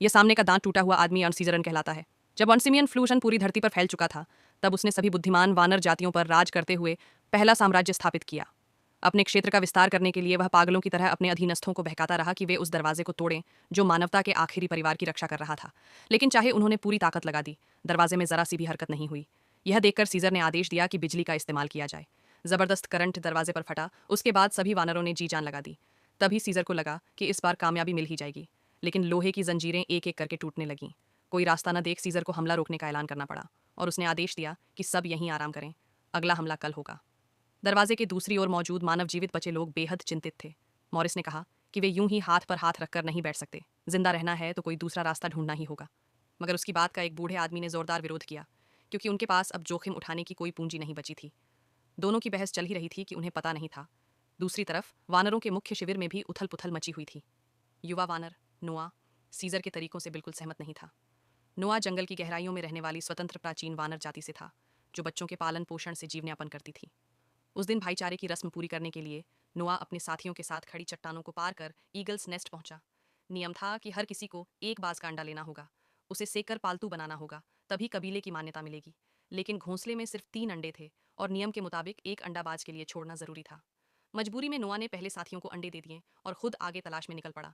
यह सामने का दांत टूटा हुआ आदमी अर्नसीजरन कहलाता है। जब अर्नसिमियन फ्लूशन पूरी धरती पर फैल चुका था, तब उसने सभी बुद्धिमान वानर जातियों पर राज करते हुए पहला साम्राज्य स्थापित किया। अपने क्षेत्र का विस्तार करने के लिए वह पागलों की तरह अपने अधीनस्थों को बहकाता रहा कि वे उस दरवाजे को तोड़ें जो मानवता के आखिरी परिवार की रक्षा कर रहा था। लेकिन चाहे उन्होंने पूरी ताकत लगा दी, दरवाजे में जरा सी भी हरकत नहीं हुई। यह देखकर सीजर ने आदेश दिया कि बिजली का इस्तेमाल किया जाए। जबरदस्त करंट दरवाजे पर फटा। उसके बाद सभी वानरों ने जी जान लगा दी। तभी सीजर को लगा कि इस बार कामयाबी मिल ही जाएगी। लेकिन लोहे की जंजीरें एक एक करके टूटने लगीं। कोई रास्ता न देख सीजर को हमला रोकने का ऐलान करना पड़ा और उसने आदेश दिया कि सब यहीं आराम करें, अगला हमला कल होगा। दरवाजे के दूसरी ओर मौजूद मानव जीवित बचे लोग बेहद चिंतित थे। मॉरिस ने कहा कि वे यूं ही हाथ पर हाथ रखकर नहीं बैठ सकते। जिंदा रहना है तो कोई दूसरा रास्ता ढूंढना ही होगा। मगर उसकी बात का एक बूढ़े आदमी ने जोरदार विरोध किया, क्योंकि उनके पास अब जोखिम उठाने की कोई पूंजी नहीं बची थी। दोनों की बहस चल ही रही थी कि उन्हें पता नहीं था। दूसरी तरफ वानरों के मुख्य शिविर में भी उथल पुथल मची हुई थी। युवा वानर नोआ सीजर के तरीकों से बिल्कुल सहमत नहीं था। नोआ जंगल की गहराइयों में रहने वाली स्वतंत्र प्राचीन वानर जाति से था, जो बच्चों के पालन पोषण से जीवनयापन करती थी। उस दिन भाईचारे की रस्म पूरी करने के लिए नोआ अपने साथियों के साथ खड़ी चट्टानों को पार कर ईगल्स नेस्ट पहुंचा। नियम था कि हर किसी को एक बाज का अंडा लेना होगा, उसे सेककर पालतू बनाना होगा, तभी कबीले की मान्यता मिलेगी। लेकिन घोंसले में सिर्फ 3 अंडे थे और नियम के मुताबिक एक अंडा बाज के लिए छोड़ना जरूरी था। मजबूरी में नोआ ने पहले साथियों को अंडे दे दिए और खुद आगे तलाश में निकल पड़ा।